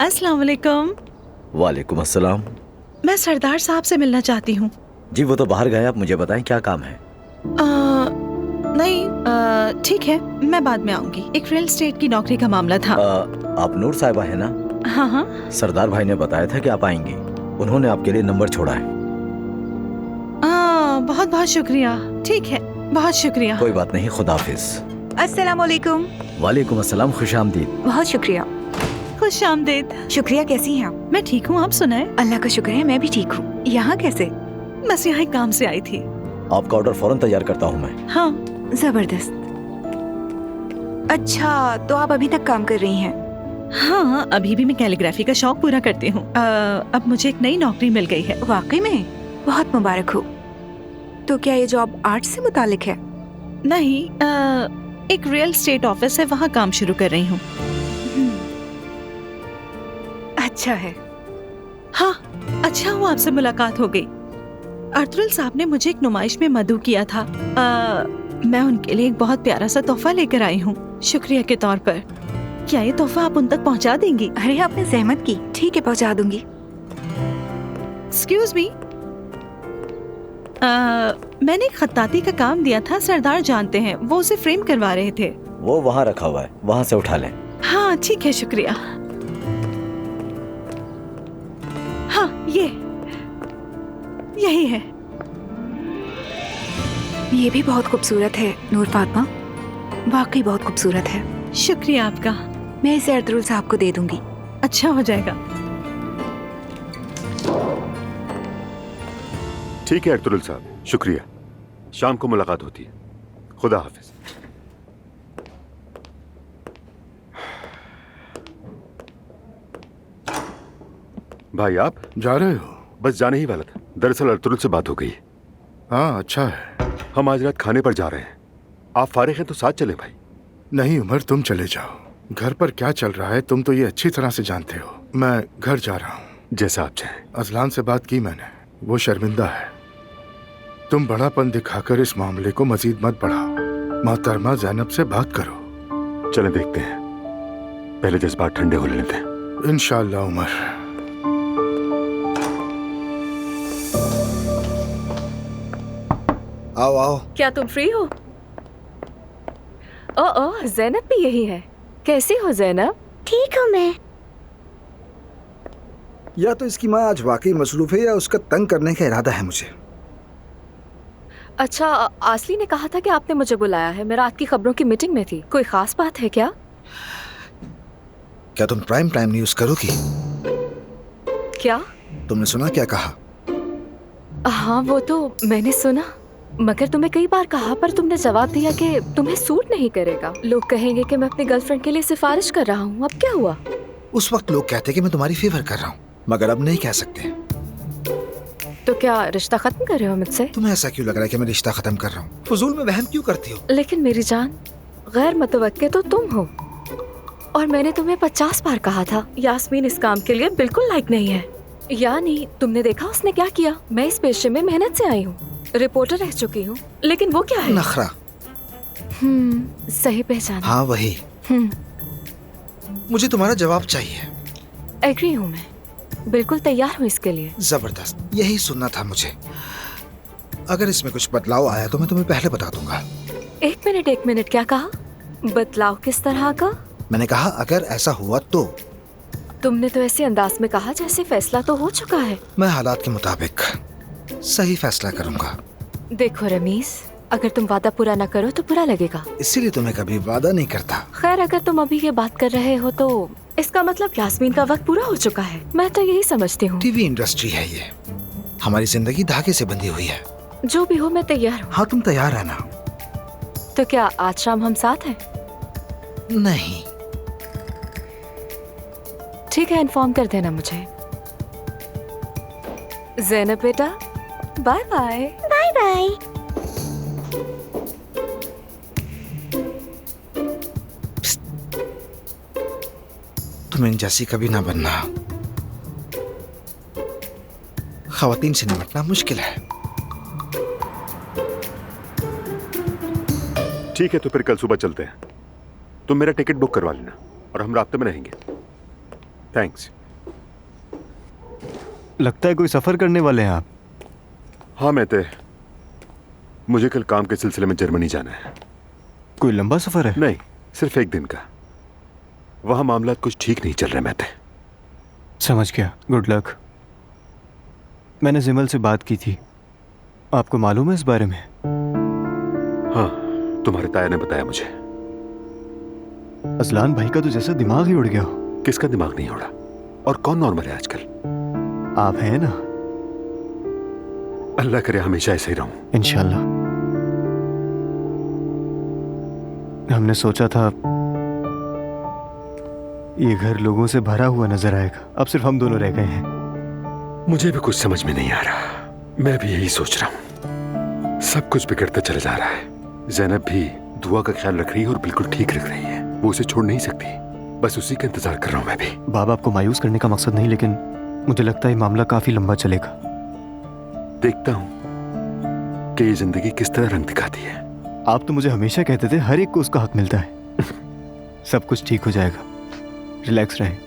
अस्सलाम वालेकुम। वालेकुम अस्सलाम। मैं सरदार साहब से मिलना चाहती हूँ। जी वो तो बाहर गए, आप मुझे बताएं क्या काम है। नहीं, ठीक है, मैं बाद में आऊंगी। एक रियल एस्टेट की नौकरी का मामला था। आप नूर साहिबा है ना? हाँ हाँ। सरदार भाई ने बताया था कि आप आएंगी, उन्होंने आपके लिए नंबर छोड़ा है। बहुत बहुत शुक्रिया। ठीक है, बहुत शुक्रिया। कोई बात नहीं, खुदा हाफिज। अस्सलाम वालेकुम। वालेकुम अस्सलाम, खुशामदीद। बहुत शुक्रिया। खुश आमदीद। शुक्रिया, कैसी हैं आप? मैं ठीक हूँ, आप सुनाएं? अल्लाह का शुक्र है, मैं भी ठीक हूँ। यहाँ कैसे? बस यहाँ एक काम से आई थी। आपका ऑर्डर फौरन तैयार करता हूँ मैं। हाँ। जबरदस्त। अच्छा, तो आप अभी तक काम कर रही हैं? हाँ, अभी भी मैं कैलीग्राफी का शौक पूरा करती हूँ। अब मुझे एक नई नौकरी मिल गई है। वाकई में बहुत मुबारक हो। तो क्या ये जॉब आर्ट से मुतालिक है? नहीं, एक रियल एस्टेट ऑफिस है, वहाँ काम शुरू कर रही हूँ। अच्छा है। हाँ, अच्छा हुआ आपसे मुलाकात हो गई। अर्तुल साहब ने मुझे एक नुमाइश में मदऊ किया था। मैं उनके लिए एक बहुत प्यारा सा तोहफा लेकर आई हूँ, शुक्रिया के तौर पर। क्या ये तोहफा आप उन तक पहुँचा देंगी? अरे आपने जहमत की। ठीक है, पहुँचा दूंगी। एक्सक्यूज मी, मैंने एक खत्ताती का काम दिया था, सरदार जानते हैं, वो उसे फ्रेम करवा रहे थे। वो वहाँ रखा हुआ है, वहाँ से उठा लें। हाँ ठीक है, शुक्रिया। हाँ, यही है। ये भी बहुत खूबसूरत है नूर फातिमा, वाकई बहुत खूबसूरत है। शुक्रिया आपका। मैं इसे अर्तुल साहब को दे दूंगी। अच्छा हो जाएगा। ठीक है अर्तुल साहब, शुक्रिया। शाम को मुलाकात होती है। खुदा हाफिज। भाई आप जा रहे हो? बस जाने ही वाला था। दरअसल अर्तुल से बात हो गई। हाँ, अच्छा है। हम आज रात खाने पर जा रहे हैं। आप फारिग हैं तो साथ चले भाई। नहीं उमर, तुम चले जाओ। घर पर क्या चल रहा है तुम तो ये अच्छी तरह से जानते हो। मैं घर जा रहा हूँ। जैसा आप चाहें। अजलान से बात की मैंने, वो शर्मिंदा है। तुम बड़ापन दिखाकर इस मामले को मजीद मत बढ़ाओ। मोहतरमा ज़ैनब से बात करो। चलें देखते हैं, पहले जज्बात ठंडे हो लेते हैं। इंशाअल्लाह उमर। आओ आओ। क्या तुम फ्री हो? ओह, ज़ैनब भी यही है। कैसी हो ज़ैनब? ठीक हूँ मैं। या तो इसकी माँ आज वाकई मसरूफ है या उसका तंग करने का इरादा है मुझे। अच्छा, आसली ने कहा था कि आपने मुझे बुलाया है। मैं रात की खबरों की मीटिंग में थी। कोई खास बात है क्या? क्या तुम प्राइम टाइम न्यूज़ करोगी? क्या? तुमने सुना क्या कहा? हाँ, वो तो मैंने सुना, मगर तुम्हें कई बार कहा पर तुमने जवाब दिया कि तुम्हें सूट नहीं करेगा। लोग कहेंगे कि मैं अपनी गर्लफ्रेंड के लिए सिफारिश कर रहा हूँ। अब क्या हुआ? उस वक्त लोग कहते कि मैं तुम्हारी फेवर कर रहा हूँ, मगर अब नहीं कह सकते। तो क्या रिश्ता खत्म कर रहे हो मुझसे? तुम्हें ऐसा क्यों लग रहा है कि मैं रिश्ता खत्म कर रहा हूँ? फजूल में वहम क्यों करती हो? लेकिन मेरी जान, गैर मुतवक्के तो तुम हो, और मैंने तुम्हें 50 बार कहा था यास्मीन इस काम के लिए बिल्कुल लायक नहीं है। यानी तुमने देखा उसने क्या किया। मैं इस पेशे में मेहनत से आई हूँ, रिपोर्टर रह चुकी हूँ, लेकिन वो क्या है? नखरा। सही पहचान। हाँ वही। मुझे तुम्हारा जवाब चाहिए। एग्री हूँ मैं, बिल्कुल तैयार हूँ इसके लिए। जबरदस्त, यही सुनना था मुझे। अगर इसमें कुछ बदलाव आया तो मैं तुम्हें पहले बता दूंगा। एक मिनट, क्या कहा? बदलाव किस तरह का? मैंने कहा अगर ऐसा हुआ तो। तुमने तो ऐसे अंदाज में कहा जैसे फैसला तो हो चुका है। मैं हालात के मुताबिक सही फैसला करूंगा। देखो रमीज, अगर तुम वादा पूरा न करो तो बुरा लगेगा, इसीलिए तुम्हें कभी वादा नहीं करता। खैर, अगर तुम अभी ये बात कर रहे हो तो इसका मतलब यास्मीन का वक्त पूरा हो चुका है। मैं तो यही समझती हूँ। टीवी इंडस्ट्री है ये, हमारी जिंदगी धागे से बंधी हुई है। जो भी हो, मैं तैयार हूँ। हाँ तुम तैयार है ना? तो क्या आज शाम हम साथ हैं? नहीं। ठीक है, इन्फॉर्म कर देना मुझे। ज़ैनब बेटा, बाय बाय। Bye bye. तुम इन जैसी कभी ना बनना। खवातीन से निपटना मुश्किल है। ठीक है, तो फिर कल सुबह चलते हैं। तुम मेरा टिकट बुक करवा लेना और हम रास्ते में रहेंगे। थैंक्स। लगता है कोई सफर करने वाले हैं आप। हाँ मैं तय, मुझे कल काम के सिलसिले में जर्मनी जाना है। कोई लंबा सफर है? नहीं, सिर्फ एक दिन का। वहां मामला कुछ ठीक नहीं चल रहे मैं तय। समझ गया, गुड लक। मैंने जिमल से बात की थी, आपको मालूम है इस बारे में? हाँ, तुम्हारे ताया ने बताया मुझे। अजलान भाई का तो जैसे दिमाग ही उड़ गया हो। किसका दिमाग नहीं उड़ा? और कौन नॉर्मल है आजकल? आप हैं ना? अल्लाह करे हमेशा ऐसे ही रहूं। इंशाल्लाह। हमने सोचा था ये घर लोगों से भरा हुआ नजर आएगा, अब सिर्फ हम दोनों रह गए हैं। मुझे भी कुछ समझ में नहीं आ रहा। मैं भी यही सोच रहा हूँ। सब कुछ बिगड़ता चला जा रहा है। ज़ैनब भी दुआ का ख्याल रख रही है और बिल्कुल ठीक रख रही है। वो उसे छोड़ नहीं सकती। बस उसी का इंतजार कर रहा हूँ मैं भी। बाबा, आपको मायूस करने का मकसद नहीं, लेकिन मुझे लगता है ये मामला काफी लंबा चलेगा। देखता हूँ कि ये जिंदगी किस तरह रंग दिखाती है। आप तो मुझे हमेशा कहते थे हर एक को उसका हक मिलता है। सब कुछ ठीक हो जाएगा, रिलैक्स रहें।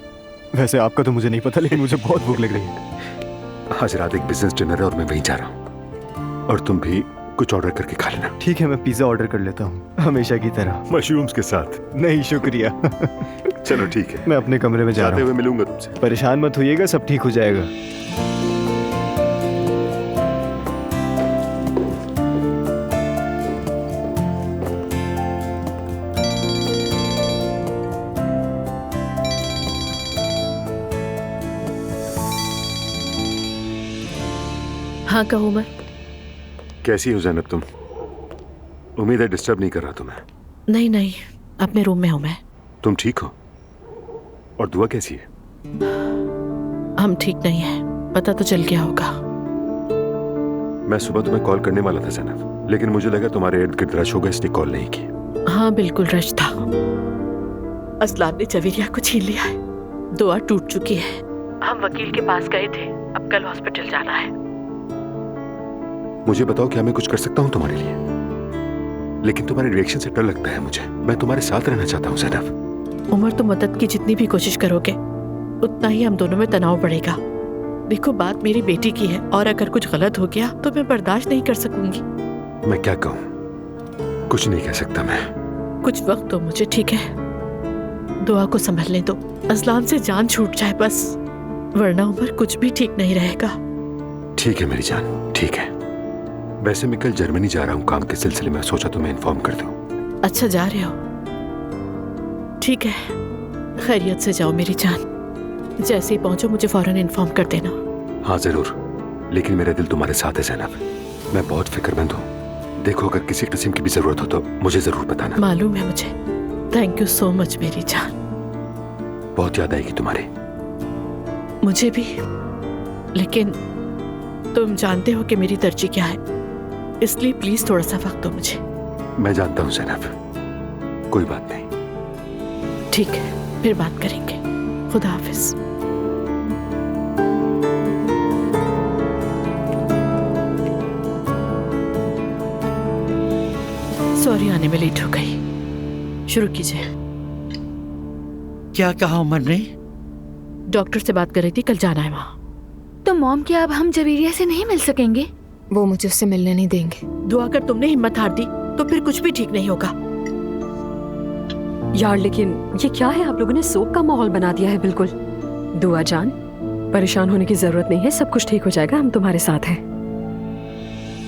वैसे आपका तो मुझे नहीं पता, लेकिन मुझे बहुत भूख लग रही है। आज रात एक बिजनेस डिनर है और मैं वहीं जा रहा हूँ। और तुम भी कुछ ऑर्डर करके खा लेना। ठीक है, मैं पिज्जा ऑर्डर कर लेता हूँ, हमेशा की तरह। मशरूम्स के साथ? नहीं शुक्रिया। चलो ठीक है, मैं अपने कमरे में जा रहा जाते हूँ। हुए मिलूंगा तुमसे। परेशान मत होइएगा, सब ठीक हो जाएगा। हाँ कहो उमर। कैसी हो ज़ैनब तुम? उम्मीद है डिस्टर्ब नहीं कर रहा तुम्हें। नहीं नहीं, अपने रूम में हूँ मैं। तुम ठीक हो? और दुआ कैसी है? हम ठीक नहीं है, पता तो चल गया होगा। मैं सुबह तुम्हें कॉल करने वाला था ज़ैनब, लेकिन मुझे लगा तुम्हारे इर्द गिर्द रश होगा इसलिए कॉल नहीं की। हाँ बिल्कुल रश था। असलान ने जवेरिया को छीन लिया है, दुआ टूट चुकी है। हम वकील के पास गए थे, अब कल हॉस्पिटल जाना है। मुझे बताओ, क्या मैं कुछ कर सकता हूँ तुम्हारे लिए? लेकिन तुम्हारे रिएक्शन से डर लगता है मुझे। मैं तुम्हारे साथ रहना चाहता हूँ ज़ैनब। उमर, तुम मदद की जितनी भी कोशिश करोगे उतना ही हम दोनों में तनाव बढ़ेगा। देखो, बात मेरी बेटी की है और अगर कुछ गलत हो गया तो मैं बर्दाश्त नहीं कर सकूंगी। मैं क्या कहूँ, कुछ नहीं कह सकता मैं। कुछ वक्त दो मुझे, ठीक है? दुआ को संभलने दो, असलान से जान छूट जाए बस, वरना उमर कुछ भी ठीक नहीं रहेगा। ठीक है मेरी जान, ठीक है। वैसे मैं कल जर्मनी जा रहा हूँ काम के सिलसिले में, सोचा तुम्हें इन्फॉर्म कर दूँ। अच्छा जा रहे हो? ठीक है, खैरियत से जाओ मेरी जान। जैसे ही पहुंचो मुझे फौरन इन्फॉर्म कर देना। हाँ जरूर, लेकिन मेरा दिल तुम्हारे साथ है ज़ैनब। मैं बहुत फिक्रमंद हूँ। देखो, अगर किसी किस्म की भी जरूरत हो तो मुझे जरूर बताना। मालूम है मुझे। थैंक यू सो मच मेरी जान। बहुत याद आएगी तुम्हारी। मुझे भी, लेकिन तुम जानते हो कि मेरी तरजीह क्या है, इसलिए प्लीज थोड़ा सा वक्त दो मुझे। मैं जानता हूँ ज़ैनब, कोई बात नहीं। ठीक है, फिर बात करेंगे। खुदा हाफिज। सॉरी, आने में लेट हो गई। शुरू कीजिए। क्या कहा उमर ने? डॉक्टर से बात कर रही थी, कल जाना है वहाँ। तो मॉम, क्या अब हम जवेरिया से नहीं मिल सकेंगे? वो मुझे उससे मिलने नहीं देंगे। दुआ कर तुमने हिम्मत हार दी तो फिर कुछ भी ठीक नहीं होगा। यार लेकिन ये क्या है, आप लोगों ने सोग का माहौल बना दिया है बिल्कुल। दुआ जान, परेशान होने की जरूरत नहीं है, सब कुछ ठीक हो जाएगा, हम तुम्हारे साथ हैं।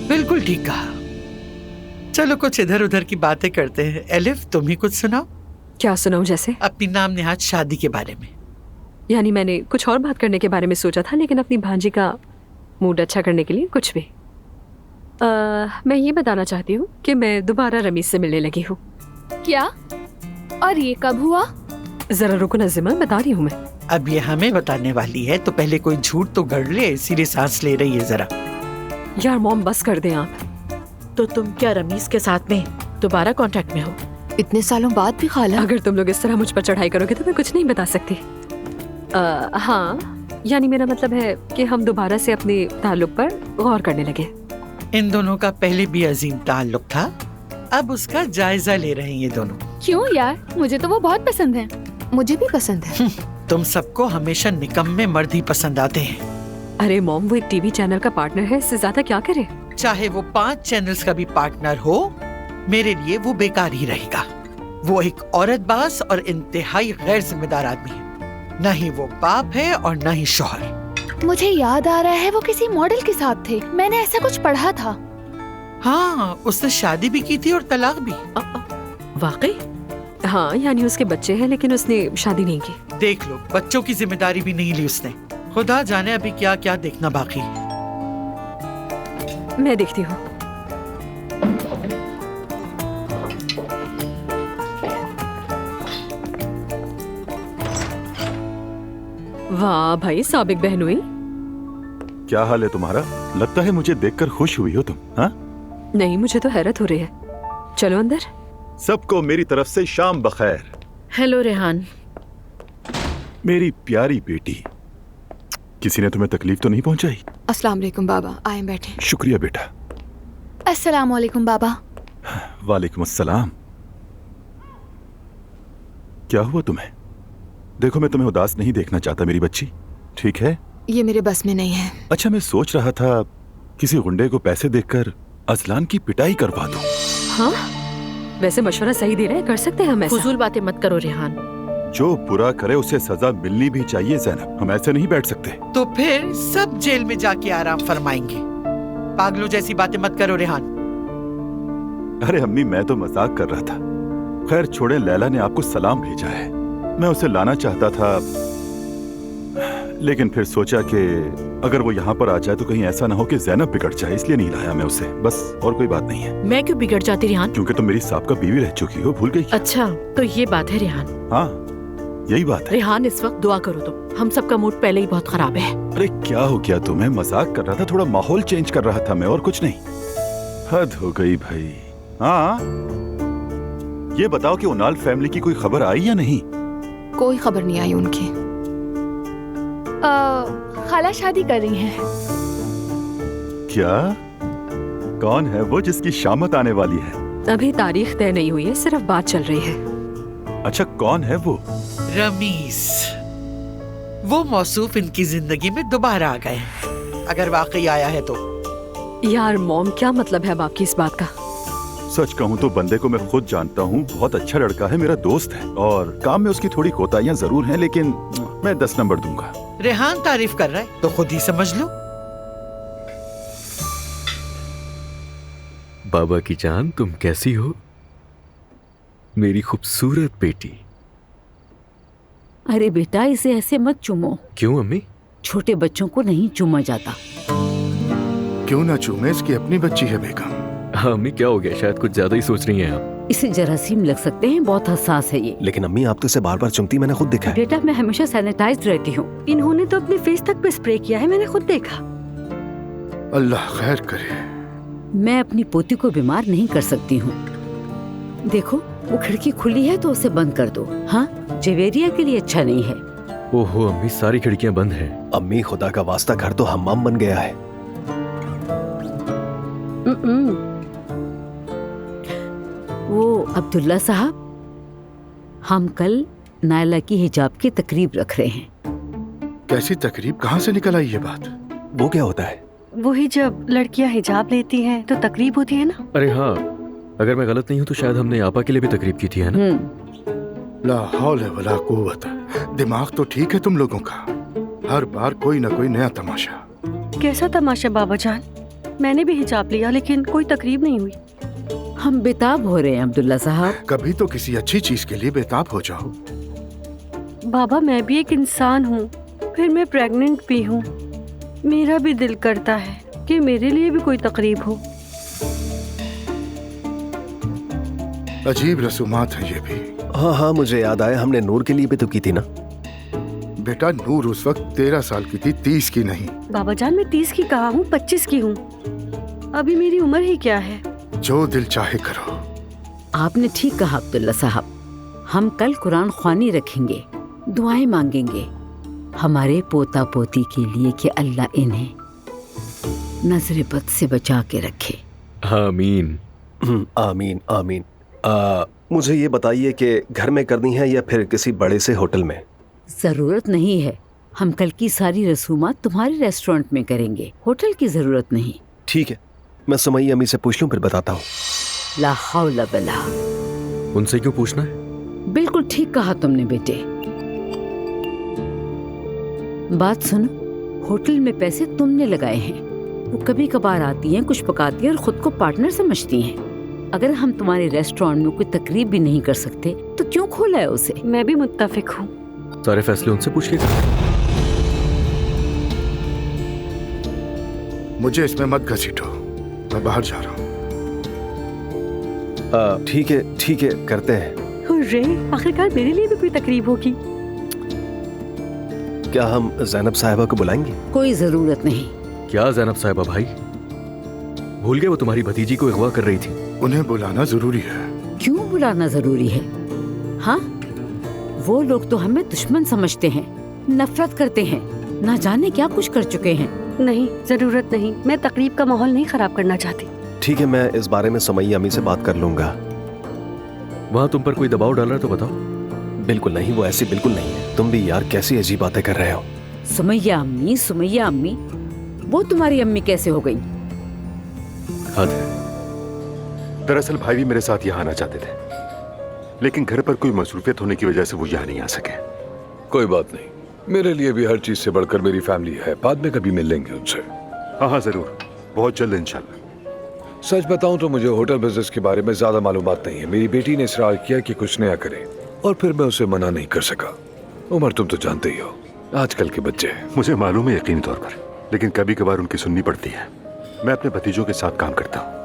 बिल्कुल ठीक कहा। चलो कुछ इधर उधर की बातें करते हैं। एलिफ, तुम ही कुछ सुनाओ। क्या सुनाऊं? जैसे अपनी नाम नेहाद शादी के बारे में। यानी मैंने कुछ और बात करने के बारे में सोचा था, लेकिन अपनी भांजी का मूड अच्छा करने के लिए कुछ भी। मैं ये बताना चाहती हूँ कि मैं दोबारा रमीज से मिलने लगी हूँ। क्या? और ये कब हुआ? जरा रुको ना जिमल, बता रही हूँ मैं। अब ये हमें बताने वाली है तो पहले कोई झूठ तो गढ़ ले, इसीलिए सांस ले रही है जरा। यार मॉम, बस कर दें आप। तो तुम क्या रमीज के साथ में दोबारा कांटेक्ट में हो? इतने सालों बाद भी खाला? अगर तुम लोग इस तरह मुझ पर चढ़ाई करोगे तो मैं कुछ नहीं बता सकती। हाँ, यानी मेरा मतलब है कि हम दोबारा से अपने ताल्लुक पर गौर करने लगे। इन दोनों का पहले भी अजीम ताल्लुक था, अब उसका जायजा ले रहे हैं ये दोनों। क्यों यार, मुझे तो वो बहुत पसंद है। मुझे भी पसंद है। तुम सबको हमेशा निकम्मे मर्द ही पसंद आते हैं। अरे मॉम, वो एक टीवी चैनल का पार्टनर है, इससे ज्यादा क्या करे? चाहे वो 5 चैनल्स का भी पार्टनर हो, मेरे लिए वो बेकार ही रहेगा। वो एक औरतबाज और इंतहाई गैर जिम्मेदार आदमी है। न ही वो बाप है और न ही शौहर। मुझे याद आ रहा है वो किसी मॉडल के साथ थे, मैंने ऐसा कुछ पढ़ा था। हाँ, उसने शादी भी की थी और तलाक भी। वाकई? हाँ, यानी उसके बच्चे हैं लेकिन उसने शादी नहीं की। देख लो, बच्चों की जिम्मेदारी भी नहीं ली उसने। खुदा जाने अभी क्या क्या देखना बाकी है। मैं देखती हूँ। वाह भाई, साबिक बहन हुई। क्या हाल है तुम्हारा? लगता है मुझे देखकर खुश हुई हो तुम। हाँ? नहीं, मुझे तो हैरत हो रही है। चलो अंदर। सबको मेरी तरफ से शाम बखैर। हेलो रेहान। मेरी प्यारी बेटी, किसी ने तुम्हें तकलीफ तो नहीं पहुंचाई? अस्सलाम वालेकुम बाबा, आए बैठे। शुक्रिया बेटा। अस्सलाम वालेकुम बाबा। वालेकुम अस्सलाम। क्या हुआ तुम्हें? देखो, मैं तुम्हें उदास नहीं देखना चाहता मेरी बच्ची, ठीक है? ये मेरे बस में नहीं है। अच्छा, मैं सोच रहा था किसी गुंडे को पैसे देकर अजलान की पिटाई करवा दूं। हाँ, वैसे मशवरा सही दे रहे हैं, कर सकते हैं हम ऐसा। फजूल बातें मत करो रेहान। जो बुरा करे उसे सजा मिलनी भी चाहिए ज़ैनब, हम ऐसे नहीं बैठ सकते। तो फिर सब जेल में जाके आराम फरमाएंगे। पागलों जैसी बातें मत करो रेहान। अरे अम्मी, मैं तो मजाक कर रहा था। खैर छोड़े, लैला ने आपको सलाम भेजा है। मैं उसे लाना चाहता था, लेकिन फिर सोचा कि अगर वो यहाँ पर आ जाए तो कहीं ऐसा ना हो कि ज़ैनब बिगड़ जाए, इसलिए नहीं लाया मैं उसे। बस, और कोई बात नहीं है। मैं क्यों बिगड़ जाती रेहान? क्योंकि तुम मेरी साहब का बीवी रह चुकी हो, भूल गई? अच्छा, तो ये बात है रेहान। हाँ, यही बात है। रेहान, इस वक्त दुआ करो तुम, हम सबका मूड पहले ही बहुत खराब है। अरे क्या हो गया तुम्हें? मजाक कर रहा था, थोड़ा माहौल चेंज कर रहा था मैं, और कुछ नहीं। हद हो गई भाई। हाँ, ये बताओ कि उनाल फैमिली की कोई खबर आई या नहीं? कोई खबर नहीं आई उनकी। खाला शादी कर रही हैं। क्या? कौन है वो जिसकी शामत आने वाली है? अभी तारीख तय नहीं हुई है, सिर्फ बात चल रही है। अच्छा, कौन है वो? रमीज। वो मौसूफ इनकी जिंदगी में दोबारा आ गए हैं, अगर वाकई आया है तो। यार मॉम, क्या मतलब है अब आपकी इस बात का? सच कहूँ तो बंदे को मैं खुद जानता हूँ, बहुत अच्छा लड़का है, मेरा दोस्त है, और काम में उसकी थोड़ी कोताहियां जरूर हैं, लेकिन मैं 10 नंबर दूंगा। रेहान तारीफ कर रहा है तो खुद ही समझ लो। बाबा की जान, तुम कैसी हो मेरी खूबसूरत बेटी? अरे बेटा, इसे ऐसे मत चूमो। क्यों अम्मी? छोटे बच्चों को नहीं चूमा जाता। क्यों ना चूमे, इसकी अपनी बच्ची है बेगम। हाँ अम्मी, क्या हो गया? शायद कुछ ज्यादा ही सोच रही हैं आप। इसे जरासीम लग सकते हैं, बहुत हसास है ये। लेकिन अम्मी, आप तो इसे बार बार चुमती, मैंने खुद देखा है। बेटा, मैं हमेशा सैनिटाइज्ड रहती हूँ। इन्होंने तो अपने फेस तक पे स्प्रे किया है, मैंने खुद देखा। अल्लाह खैर करे। मैं अपनी पोती को बीमार नहीं कर सकती हूँ। देखो, वो खिड़की खुली है तो उसे बंद कर दो। हाँ, जवेरिया के लिए अच्छा नहीं है। ओहो अम्मी, सारी खिड़कियाँ बंद हैं। अम्मी, खुदा का वास्ता, घर तो हम्माम बन गया है। वो अब्दुल्ला साहब, हम कल नायला की हिजाब की तकरीब रख रहे हैं। कैसी तकरीब? कहाँ से निकल आई ये बात? वो क्या होता है? वही जब लड़कियां हिजाब लेती हैं तो तकरीब होती है ना। अरे हाँ, अगर मैं गलत नहीं हूँ तो शायद हमने आपा के लिए भी तकरीब की थी, है ना? ला हौल वला कुव्वत। दिमाग तो ठीक है तुम लोगों का, हर बार कोई ना कोई नया तमाशा। कैसा तमाशा बाबा जान? मैंने भी हिजाब लिया लेकिन कोई तकरीब नहीं हुई। हम बेताब हो रहे हैं अब्दुल्ला साहब। कभी तो किसी अच्छी चीज के लिए बेताब हो जाओ। बाबा, मैं भी एक इंसान हूँ, फिर मैं प्रेग्नेंट भी हूँ। मेरा भी दिल करता है कि मेरे लिए भी कोई तकरीब हो। अजीब रसूमात है ये भी। हाँ हाँ, मुझे याद आया, हमने नूर के लिए भी तो की थी ना। बेटा, नूर उस वक्त 13 साल की थी, 30 की नहीं। बाबा जान, मैं 30 की कहा हूँ, 25 की हूँ। अभी मेरी उम्र ही क्या है। जो दिल चाहे करो। आपने ठीक कहा अब्दुल्ला साहब। हम कल कुरान ख्वानी रखेंगे, दुआएं मांगेंगे हमारे पोता पोती के लिए कि अल्लाह इन्हें नजर बद से बचा के रखे। आमीन। आमीन आमीन। मुझे ये बताइए कि घर में करनी है या फिर किसी बड़े से होटल में? जरूरत नहीं है। हम कल की सारी रसूमात तुम्हारे रेस्टोरेंट में करेंगे, होटल की जरूरत नहीं। ठीक है, मैं सुमैया अम्मी से पूछ लूं, फिर बताता हूँ। ला हौला बला। उनसे क्यों पूछना है? बिल्कुल ठीक कहा तुमने बेटे। बात सुनो, होटल में पैसे तुमने लगाए हैं। वो कभी कभार आती हैं, कुछ पकाती हैं और खुद को पार्टनर समझती हैं। अगर हम तुम्हारे रेस्टोरेंट में कोई तकरीब भी नहीं कर सकते तो क्यों खोला है उसे? मैं भी मुत्तफिक हूँ। सारे फैसले उनसे पूछिएगा। मुझे इसमें मत घसीटो, मैं बाहर जा रहा हूँ। ठीक है, करते हैं। हुर्रे, आखिरकार मेरे लिए भी कोई तकरीब होगी। क्या हम ज़ैनब साहिबा को बुलाएंगे? कोई जरूरत नहीं। क्या ज़ैनब साहिबा भाई? भूल गए वो तुम्हारी भतीजी को अगवा कर रही थी। उन्हें बुलाना जरूरी है। क्यों बुलाना जरूरी है? हाँ, वो लोग तो हमें दुश्मन समझते हैं, नफरत करते हैं, ना जाने क्या कुछ कर चुके हैं। नहीं, जरूरत नहीं। मैं तकरीब का माहौल नहीं खराब करना चाहती। ठीक है, मैं इस बारे में सुमैया अम्मी से बात कर लूंगा। वहाँ तुम पर कोई दबाव डाल रहा है तो बताओ। बिल्कुल नहीं, वो ऐसी बिल्कुल नहीं है। तुम भी यार कैसी अजीब बातें कर रहे हो। सुमैया अम्मी, वो तुम्हारी अम्मी कैसे हो गई? हद है। दरअसल भाई भी मेरे साथ यहाँ आना चाहते थे, लेकिन घर पर कोई मसरूफियत होने की वजह से वो यहाँ नहीं आ सके। कोई बात नहीं, मेरे लिए भी हर चीज से बढ़कर मेरी फैमिली है। बाद में कभी मिल लेंगे उनसे। हाँ जरूर, बहुत जल्द इंशाल्लाह। सच बताऊं तो मुझे होटल बिजनेस के बारे में ज्यादा मालूमात नहीं है। मेरी बेटी ने इसरार किया कि कुछ नया करे और फिर मैं उसे मना नहीं कर सका। उमर, तुम तो जानते ही हो आजकल के बच्चे। मुझे मालूम है यकीनी तौर पर, लेकिन कभी कभार उनकी सुननी पड़ती है। मैं अपने भतीजों के साथ काम करता हूँ।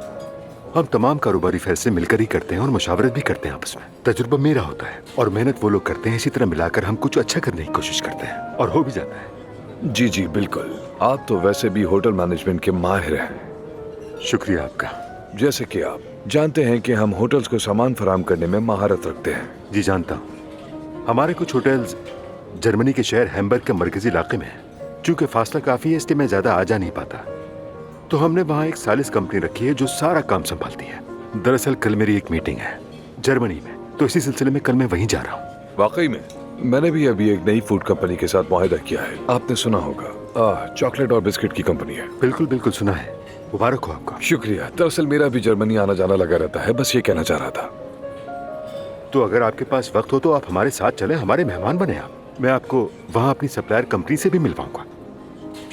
हम तमाम कारोबारी फैसले मिलकर ही करते हैं और मुशावरत भी करते हैं आपस में। तजुर्बा मेरा होता है और मेहनत वो लोग करते हैं। इसी तरह मिलाकर हम कुछ अच्छा करने की कोशिश करते हैं और हो भी जाता है। जी जी बिल्कुल, आप तो वैसे भी होटल मैनेजमेंट के माहिर हैं। शुक्रिया आपका। जैसे कि आप जानते हैं कि हम होटल्स को सामान फराहम करने में महारत रखते हैं। जी जानता हूँ। हमारे कुछ होटल्स जर्मनी के शहर हैम्बर्ग के मरकजी इलाके में है। चूंकि फासला काफी है इसलिए मैं ज्यादा आ जा नहीं पाता, तो हमने वहाँ एक सालिस कंपनी रखी है जो सारा काम संभालती है। दरअसल कल मेरी एक मीटिंग है जर्मनी में, तो इसी सिलसिले में कल मैं वहीं जा रहा हूँ। वाकई में मैंने भी अभी एक नई फूड कंपनी के साथ मुआहदा किया है। आपने सुना होगा, चॉकलेट और बिस्किट की कंपनी है। बिल्कुल बिल्कुल सुना है। मुबारक हो आपको। शुक्रिया। दरअसल मेरा भी जर्मनी आना जाना लगा रहता है, बस ये कहना चाह रहा था। तो अगर आपके पास वक्त हो तो आप हमारे साथ चलें, हमारे मेहमान बने आप। मैं आपको वहाँ अपनी सप्लायर कंपनी से भी मिलवाऊंगा,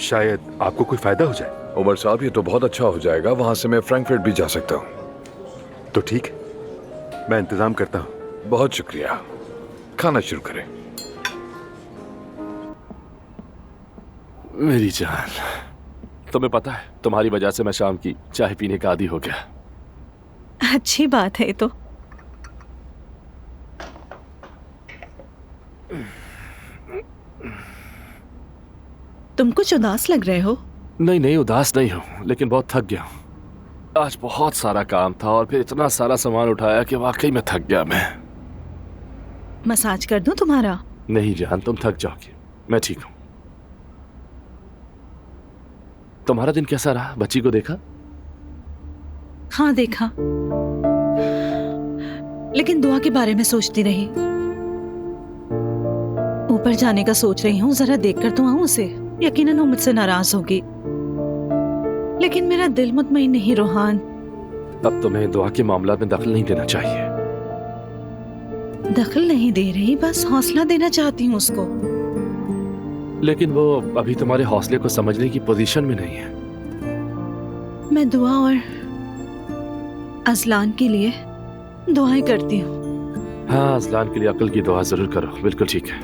शायद आपको कोई फायदा हो जाए। उमर साहब, ये तो बहुत अच्छा हो जाएगा। वहाँ से मैं फ्रैंकफर्ट भी जा सकता हूँ। तो ठीक है, मैं इंतजाम करता हूँ। बहुत शुक्रिया। खाना शुरू करें। मेरी जान, तुम्हें पता है तुम्हारी वजह से मैं शाम की चाय पीने का आदी हो गया। अच्छी बात है तो। तुम कुछ उदास लग रहे हो। नहीं, उदास नहीं हूँ, लेकिन बहुत थक गया हूँ। आज बहुत सारा काम था और फिर इतना सारा सामान उठाया कि वाकई में थक गया मैं। मसाज कर दूं तुम्हारा? नहीं जान, तुम थक जाओगी, मैं ठीक हूँ। तुम्हारा दिन कैसा रहा? बच्ची को देखा? हाँ देखा, लेकिन दुआ के बारे में सोचती रही। ऊपर जाने का सोच रही हूँ, जरा देख कर तो आऊं उसे। यकीनन वो मुझसे नाराज होगी, लेकिन मेरा दिल मुतमईन नहीं रोहान। अब तुम्हें दुआ के मामला में दखल नहीं देना चाहिए। दखल नहीं दे रही, बस हौसला देना चाहती हूँ उसको। लेकिन वो अभी तुम्हारे हौसले को समझने की पोजीशन में नहीं है। मैं दुआ और अजलान के लिए दुआएं करती हूँ। हाँ, अजलान के लिए अकल की दुआ जरूर करो। बिल्कुल ठीक है।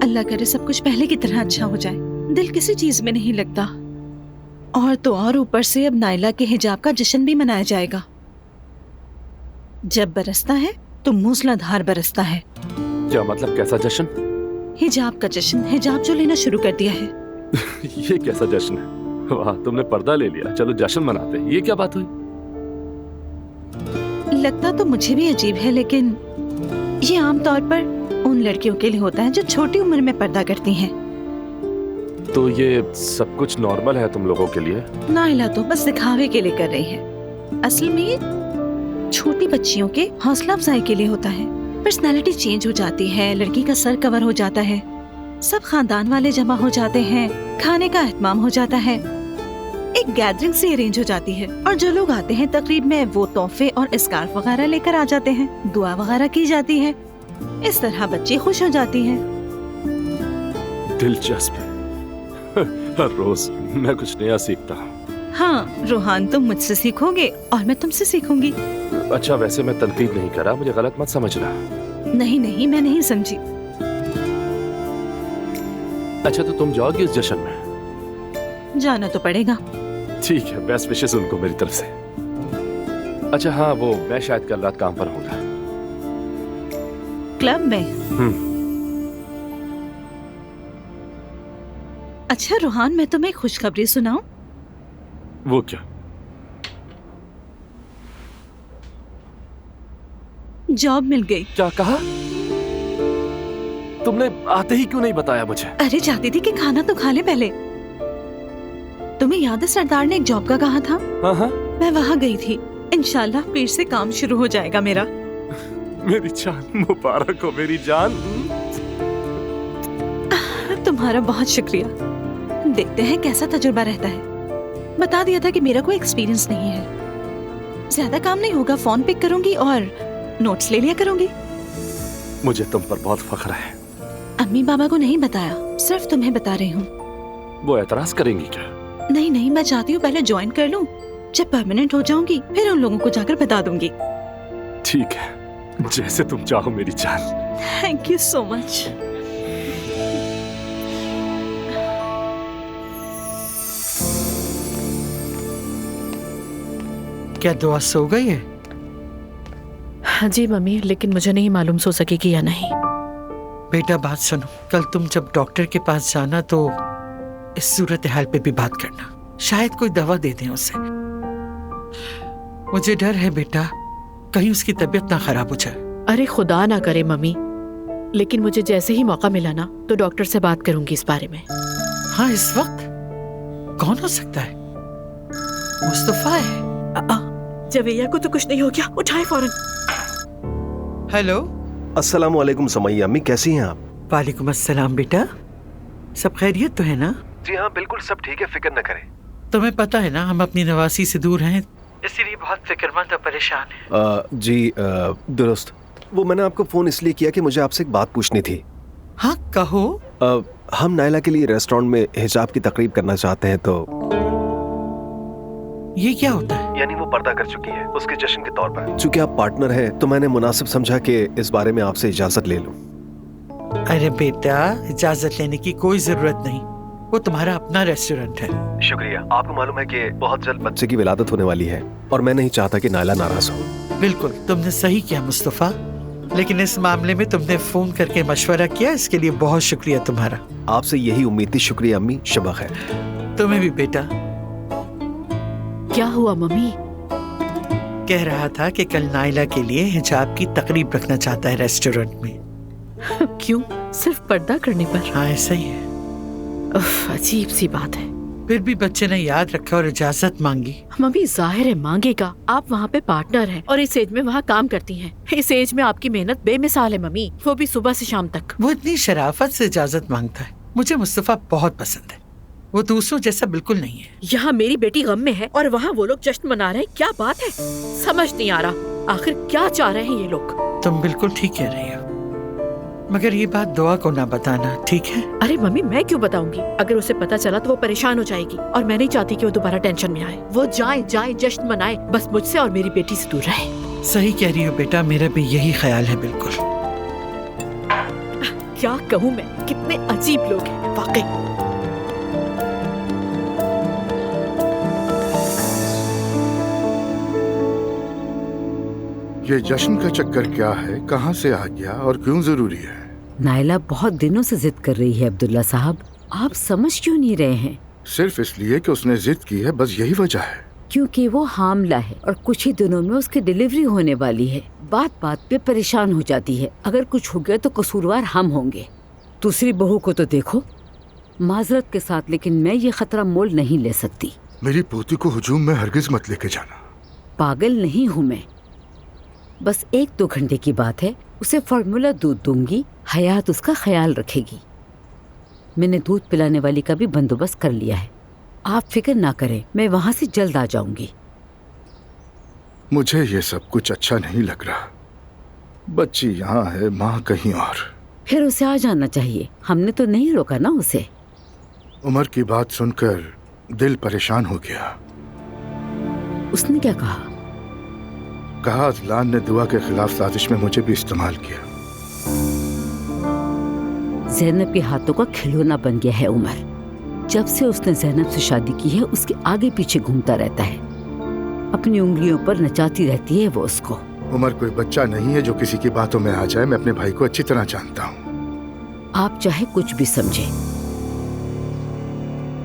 अल्लाह करे सब कुछ पहले की तरह अच्छा हो जाए। दिल किसी चीज में नहीं लगता। और तो और ऊपर से अब नाइला के हिजाब का जश्न भी मनाया जाएगा। जब बरसता है तो मूसलाधार बरसता है। क्या मतलब? कैसा जश्न? हिजाब का जश्न। हिजाब जो लेना शुरू कर दिया है। ये कैसा जश्न है? वाह, तुमने पर्दा ले लिया। चलो जश्न मनाते हैं। ये क्या बात हुई? लगता तो मुझे भी अजीब है, लेकिन ये आमतौर पर उन लड़कियों के लिए होता है जो छोटी उम्र में पर्दा करती हैं। तो ये सब कुछ नॉर्मल है तुम लोगों के लिए? नाइला तो बस दिखावे के लिए कर रही है। असल में ये छोटी बच्चियों के हौसला अफजाई के लिए होता है। पर्सनालिटी चेंज हो जाती है, लड़की का सर कवर हो जाता है, सब खानदान वाले जमा हो जाते हैं, खाने का एहतमाम हो जाता है, एक गैदरिंग सी अरेंज हो जाती है और जो लोग आते हैं तकरीब में वो तोहफे और स्कार्फ वगैरह लेकर आ जाते हैं, दुआ वगैरह की जाती है, इस तरह बच्चे खुश हो जाती हैं। दिलचस्प। हर रोज मैं कुछ नया सीखता हूँ। हाँ रोहान, तुम मुझसे सीखोगे और मैं तुमसे सीखूंगी। अच्छा, वैसे मैं तनकीद नहीं कर रहा, मुझे गलत मत समझना। नहीं नहीं, मैं नहीं समझी। अच्छा, तो तुम जाओगी इस जश्न में? जाना तो पड़ेगा। ठीक है, बेस्ट विशेस उनको मेरी तरफ से। अच्छा हाँ, वो मैं शायद कल रात काम पर होगा। क्लब में? अच्छा रोहान, मैं तुम्हें खुशखबरी सुनाऊं? वो क्या? जॉब मिल गई। क्या कहा? तुमने आते ही क्यों नहीं बताया मुझे? अरे चाहती थी कि खाना तो खा ले पहले। तुम्हें याद है सरदार ने एक जॉब का कहा था? हाँ। मैं वहाँ गई थी। इंशाल्लाह फिर से काम शुरू हो जाएगा मेरा। मेरी जान, मुबारक हो मेरी जान। तुम्हारा बहुत शुक्रिया। देखते हैं कैसा तजुर्बा रहता है। बता दिया था कि मेरा कोई एक्सपीरियंस नहीं है। ज्यादा काम नहीं होगा, फोन पिक करूंगी और नोट्स ले लिया करूंगी। मुझे तुम पर बहुत फख्र है। अम्मी बाबा को नहीं बताया, सिर्फ तुम्हें बता रही हूँ। वो एतराज करेंगी क्या? नहीं नहीं, मैं चाहती हूँ पहले ज्वाइन कर लूँ, जब परमानेंट हो जाऊंगी फिर उन लोगों को जाकर बता दूंगी। ठीक है, जैसे तुम चाहो मेरी जान। Thank you so much. क्या दुआ सो गई है? हाँ जी मम्मी, लेकिन मुझे नहीं मालूम सो सकेगी या नहीं। बेटा बात सुनो, कल तुम जब डॉक्टर के पास जाना तो इस सूरत हाल पे भी बात करना, शायद कोई दवा दे दें उसे। मुझे डर है बेटा, कहीं उसकी तबीयत ना खराब हो जाए। अरे खुदा ना करे मम्मी, लेकिन मुझे जैसे ही मौका मिला ना तो डॉक्टर से बात करूंगी इस बारे में। हाँ, इस वक्त कौन हो सकता है? मुस्तफा है। जवेया को तो कुछ नहीं हो गया, उठाए फौरन। हेलो। अस्सलाम वालेकुम समैया अम्मी, कैसी हैं आप? वालेकुम अस्सलाम बेटा, सब खैरियत तो है ना? जी हाँ बिल्कुल सब ठीक है, फिक्र न करें। तुम्हें पता है ना हम अपनी नवासी से दूर हैं, इसीलिए बहुत फिक्रमंद और परेशान हैं। जी दुरुस्त। वो मैंने आपको फोन इसलिए किया कि मुझे आपसे एक बात पूछनी थी। हाँ कहो। हम नायला के लिए रेस्टोरेंट में हिजाब की तकरीब करना चाहते हैं, तो ये क्या होता है? यानी वो पर्दा कर चुकी है, उसके जश्न के तौर पर। चूंकि आप पार्टनर हैं तो मैंने मुनासिब समझा कि इस बारे में आपसे इजाजत ले लूं। अरे बेटा, इजाजत लेने की कोई जरूरत नहीं, वो तुम्हारा अपना रेस्टोरेंट है। शुक्रिया। आपको मालूम है कि बहुत जल्द बच्चे की विलादत होने वाली है और मैं नहीं चाहता कि नायला नाराज हो। बिल्कुल, तुमने सही किया मुस्तफा, लेकिन इस मामले में तुमने फोन करके मशवरा किया, इसके लिए बहुत शुक्रिया तुम्हारा। आपसे यही उम्मीद थी। शुक्रिया अम्मी, शबा खैर। तुम्हें भी बेटा। क्या हुआ मम्मी? कह रहा था कि कल नायला के लिए हिजाब की तकरीब रखना चाहता है रेस्टोरेंट में। क्यों, सिर्फ पर्दा करने पर? हाँ ऐसा ही है। अजीब सी बात है। फिर भी बच्चे ने याद रखा और इजाजत मांगी। मम्मी जाहिर है मांगेगा, आप वहाँ पे पार्टनर हैं और इस एज में वहाँ काम करती हैं। इस एज में आपकी मेहनत बेमिसाल है मम्मी, वो भी सुबह से शाम तक। वो इतनी शराफत से इजाजत मांगता है। मुझे मुस्तफा बहुत पसंद है, वो दूसरों जैसा बिल्कुल नहीं है। यहाँ मेरी बेटी गम में है और वहाँ वो लोग जश्न मना रहे हैं, क्या बात है? समझ नहीं आ रहा, आखिर क्या चाह रहे हैं ये लोग? तुम बिल्कुल ठीक कह रही हो, मगर ये बात दुआ को ना बताना, ठीक है? अरे मम्मी मैं क्यों बताऊंगी? अगर उसे पता चला तो वो परेशान हो जाएगी और मैं नहीं चाहती कि वो दोबारा टेंशन में आए। वो जाए जश्न मनाए, बस मुझसे और मेरी बेटी से दूर रहे। सही कह रही हो बेटा, मेरा भी यही ख्याल है। बिल्कुल। क्या कहूँ मैं, कितने अजीब लोग हैं वाकई। ये जश्न का चक्कर क्या है, कहाँ से आ गया और क्यों जरूरी है? नायला बहुत दिनों से जिद कर रही है अब्दुल्ला साहब, आप समझ क्यों नहीं रहे हैं? सिर्फ इसलिए कि उसने जिद की है, बस यही वजह है? क्योंकि वो हामला है और कुछ ही दिनों में उसकी डिलीवरी होने वाली है। बात बात पे परेशान हो जाती है, अगर कुछ हो गया तो कसूरवार हम होंगे। दूसरी बहू को तो देखो, माजरत के साथ, लेकिन मैं ये खतरा मोल नहीं ले सकती। मेरी पोती को हुजूम में हरगिज मत लेके जाना। पागल नहीं हूँ मैं, बस 1-2 घंटे की बात है, उसे फार्मूला दूध दूंगी, हयात उसका ख्याल रखेगी। मैंने दूध पिलाने वाली का भी बंदोबस्त कर लिया है। आप फिक्र ना करें, मैं वहां से जल्द आ जाऊंगी। मुझे ये सब कुछ अच्छा नहीं लग रहा। बच्ची यहाँ है, माँ कहीं और। फिर उसे आ जाना चाहिए, हमने तो नहीं रोका ना उसे। उमर की बात सुनकर दिल परेशान हो गया। उसने क्या कहा? कहा अजलान ने दुआ के खिलाफ साजिश में मुझे भी इस्तेमाल किया। ज़ैनब के हाथों का खिलौना बन गया है उमर। जब से उसने ज़ैनब से शादी की है, उसके आगे पीछे घूमता रहता है, अपनी उंगलियों पर नचाती रहती है वो उसको। उमर कोई बच्चा नहीं है जो किसी की बातों में आ जाए। मैं अपने भाई को अच्छी तरह जानता हूँ। आप चाहे कुछ भी समझे,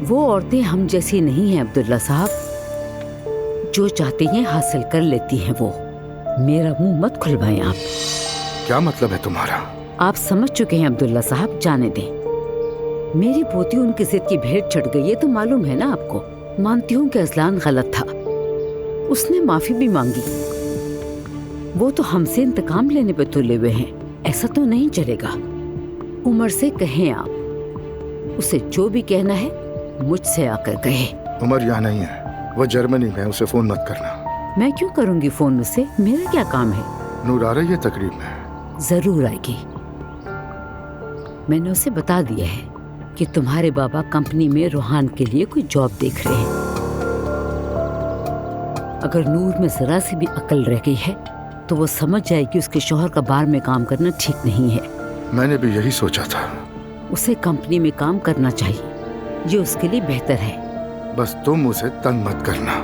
वो औरतें हम जैसी नहीं हैं अब्दुल्ला साहब। जो चाहते हैं हासिल कर लेती हैं वो। मेरा मुंह मत खुलवाएं आप। क्या मतलब है तुम्हारा? आप समझ चुके हैं अब्दुल्ला साहब, जाने दें। मेरी पोती उनकी जिद की भेंट चढ़ गई है तो मालूम है ना आपको। मानती हूँ कि अजलान गलत था, उसने माफी भी मांगी। वो तो हमसे इंतकाम लेने पे तुले हुए हैं, ऐसा तो नहीं चलेगा। उमर से कहें आप, उसे जो भी कहना है मुझसे आकर कहे। उमर यहाँ नहीं है, वो जर्मनी में, उसे फोन मत करना। मैं क्यों करूंगी फोन उससे, मेरा क्या काम है? नूर आ रही है तकरीब में? जरूर आएगी। मैंने उसे बता दिया है कि तुम्हारे बाबा कंपनी में रूहान के लिए कोई जॉब देख रहे हैं। अगर नूर में जरा सी भी अकल रह गई है तो वो समझ जाएगी उसके शौहर का बार में काम करना ठीक नहीं है। मैंने भी यही सोचा था। उसे कंपनी में काम करना चाहिए, ये उसके लिए बेहतर है। बस तुम उसे तंग मत करना।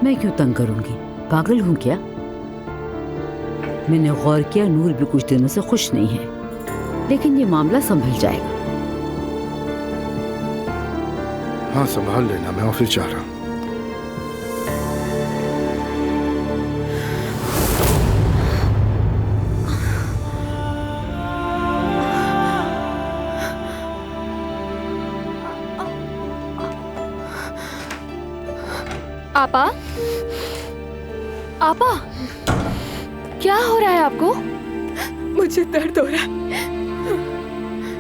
मैं क्यों तंग करूंगी, पागल हूँ क्या? मैंने गौर किया नूर भी कुछ दिनों से खुश नहीं है, लेकिन ये मामला संभल जाएगा। हाँ संभाल लेना, मैं ऑफिस जा रहा हूँ। आपा, आपा, क्या हो रहा है आपको? मुझे दर्द हो रहा है।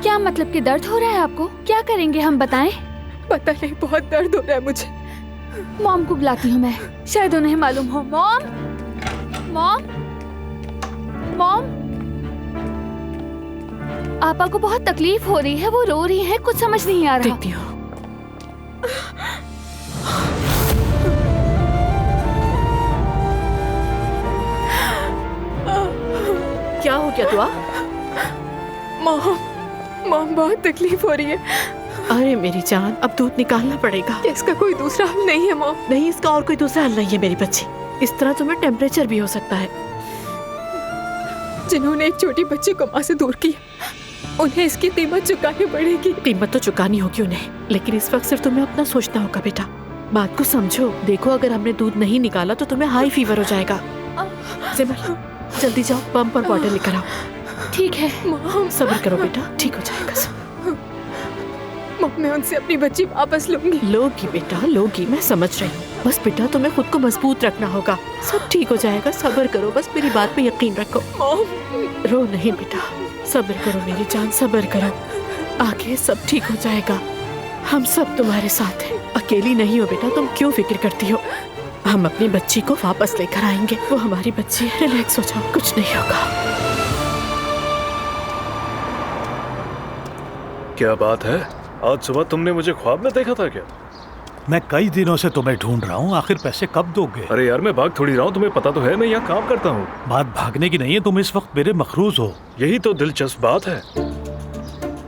क्या मतलब कि दर्द हो रहा है आपको? क्या करेंगे हम, बताएं? पता नहीं, बहुत दर्द हो रहा है मुझे। मॉम को बुलाती हूँ मैं, शायद उन्हें मालूम हो। मॉम, मॉम, मॉम, आपा को बहुत तकलीफ हो रही है, वो रो रही है, कुछ समझ नहीं आ रहा। देखती हूँ। क्या हो गया दुआ? मॉम बहुत तकलीफ हो रही है। अरे मेरी जान, अब दूध निकालना पड़ेगा। इसका कोई दूसरा हल नहीं है मॉम? नहीं, इसका और कोई दूसरा हल नहीं है मेरी बच्ची। इस तरह तुम्हें टेम्परेचर भी हो सकता है। जिन्होंने एक छोटी बच्ची को माँ से दूर किया, उन्हें इसकी कीमत चुकानी पड़ेगी। कीमत तो चुकानी होगी उन्हें, लेकिन इस वक्त सिर्फ तुम्हें अपना सोचना होगा बेटा। बात को समझो। देखो, अगर हमने दूध नहीं निकाला तो तुम्हें हाई फीवर हो जाएगा। सिमर, जल्दी जाओ, पंप और बॉटल लेकर आओ। ठीक है मॉम, सब्र करो बेटा, ठीक हो जाएगा सब। मॉम, मैं उनसे अपनी बच्ची वापस लूंगी। लोगी बेटा, लोगी, मैं समझ रही हूँ। बस बेटा, तुम्हें खुद को मजबूत रखना होगा, सब ठीक हो जाएगा। सब्र करो, बस मेरी बात पे यकीन रखो। मॉम, रो नहीं बेटा, सब्र करो मेरी जान, सब्र करो। आगे सब ठीक हो जाएगा। हम सब तुम्हारे साथ हैं, अकेली नहीं हो बेटा। तुम क्यों फिक्र करती हो? हम अपनी बच्ची को वापस लेकर आएंगे। वो हमारी बच्ची है, रिलैक्स हो जाओ, कुछ नहीं होगा। क्या बात है, आज सुबह तुमने मुझे ख्वाब में देखा था क्या? मैं कई दिनों से तुम्हें ढूंढ रहा हूँ, आखिर पैसे कब दोगे? अरे यार, मैं भाग थोड़ी रहा हूँ, तुम्हें पता तो है मैं यहाँ काम करता हूँ। बात भागने की नहीं है, तुम इस वक्त मेरे मखरूज हो। यही तो दिलचस्प बात है।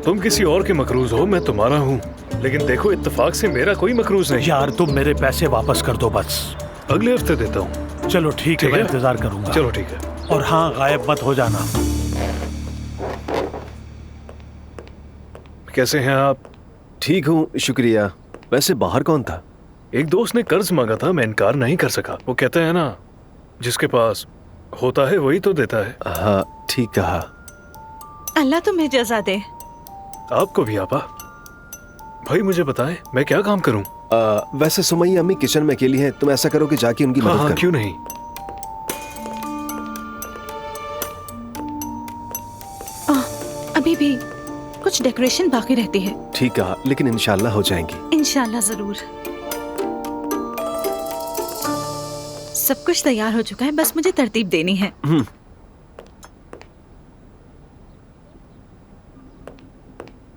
तुम किसी और के मखरूज हो, मैं तुम्हारा हूँ। लेकिन देखो, इत्तेफाक से मेरा कोई मखरूज नहीं। यार तुम मेरे पैसे वापस कर दो बस। अगले हफ्ते देता हूँ। चलो ठीक है, मैं इंतजार करूंगा। चलो ठीक है। और हाँ, गायब मत हो जाना। कैसे हैं आप? ठीक हूँ, शुक्रिया। वैसे बाहर कौन था? एक दोस्त ने कर्ज मांगा था, मैं इनकार नहीं कर सका। वो कहते हैं ना, जिसके पास होता है वही तो देता है। हाँ, ठीक कहा। अल्लाह तुम्हें जज़ा दे। आपको भी आपा। भाई मुझे बताएं, मैं क्या काम करूं? वैसे सुमैया अम्मी किचन में अकेली हैं, तुम ऐसा करो कि जाके उनकी मदद करो। क्यों नहीं। भी कुछ डेकोरेशन बाकी रहती है। ठीक है, लेकिन इंशाल्लाह हो जाएंगी। इंशाल्लाह जरूर। सब कुछ तैयार हो चुका है, बस मुझे तरतीब देनी है।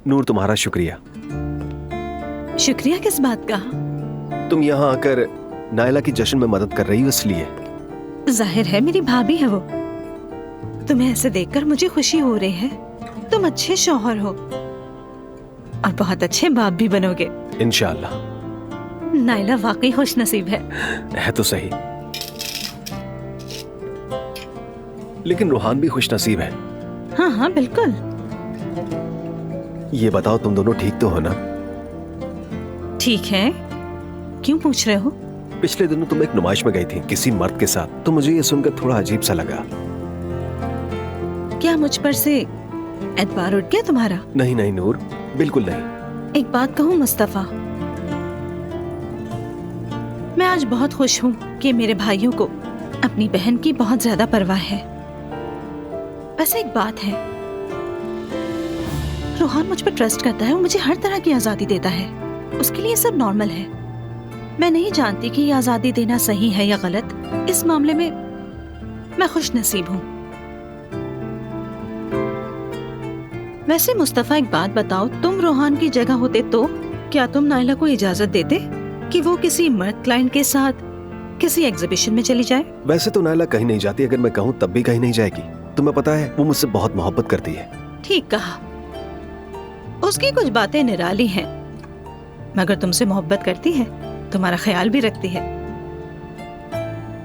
नूर, तुम्हारा शुक्रिया। शुक्रिया किस बात का? तुम यहाँ आकर नायला की जश्न में मदद कर रही हो इसलिए। जाहिर है मेरी भाभी है वो। तुम्हें ऐसे देखकर मुझे खुशी हो रही है। तुम अच्छे शौहर हो और बहुत अच्छे बाप भी बनोगे इंशाल्लाह। नायला वाकई खुश नसीब है तो सही, लेकिन रूहान भी खुश नसीब है। हाँ हाँ बिल्कुल। ये बताओ, तुम दोनों ठीक तो हो ना? ठीक है, क्यों पूछ रहे हो? पिछले दिनों तुम एक नुमाइश में गई थी किसी मर्द के साथ, तो मुझे ये सुनकर थोड़ा अजीब सा लगा। क्या मुझ पर से एतबार उठ गया तुम्हारा? नहीं नहीं नूर, बिल्कुल नहीं। एक बात कहूँ मुस्तफा, मैं आज बहुत खुश हूँ कि मेरे भाइयों को अपनी बहन की बहुत ज्यादा परवाह है। वैसे एक बात है, रोहान मुझ पर ट्रस्ट करता है, वो मुझे हर तरह की आजादी देता है, उसके लिए सब नॉर्मल है। मैं नहीं जानती कि ये आजादी देना सही है या गलत। इस मामले में मैं खुश नसीब हूँ। वैसे मुस्तफा एक बात बताओ, तुम रोहान की जगह होते तो क्या तुम नायला को इजाजत देते कि वो किसी मर्द क्लाइंट के साथ किसी एग्जीबिशन में चली जाए? वैसे तो नायला कहीं नहीं जाती, अगर मैं कहूँ तब भी कहीं नहीं जाएगी। तुम्हें पता है वो मुझसे बहुत मोहब्बत करती है। ठीक कहा, उसकी कुछ बातें निराली हैं, मगर तुमसे मोहब्बत करती है, तुम्हारा ख्याल भी रखती है।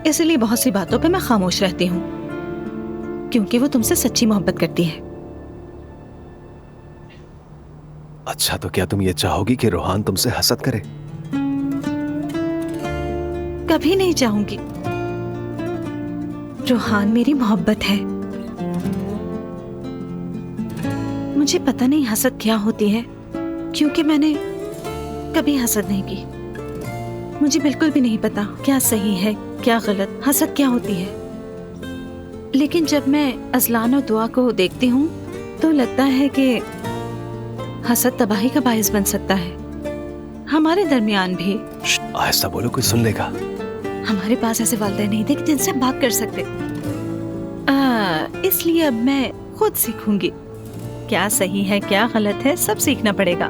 इसलिए बहुत सी बातों पे मैं खामोश रहती हूँ, क्योंकि वो तुमसे सच्ची मोहब्बत करती है। अच्छा, तो क्या तुम ये चाहोगी कि रोहान तुमसे हसद करे? कभी नहीं चाहूंगी। रोहान मेरी मोहब्बत है। मुझे पता नहीं हसद क्या होती है, क्योंकि मैंने कभी हसद नहीं की। मुझे बिल्कुल भी नहीं पता क्या सही है क्या गलत, हसद क्या होती है। लेकिन जब मैं अज़लान और दुआ को देखती हूँ तो लगता है कि हसद तबाही का बायस बन सकता है। हमारे दरमियान भी। आहिस्ता बोलो, कोई सुन लेगा। हमारे पास ऐसे वालिदैन नहीं थे जिनसे बात कर सकते। इसलिए अब मैं खुद सीखूंगी क्या सही है क्या गलत है, सब सीखना पड़ेगा।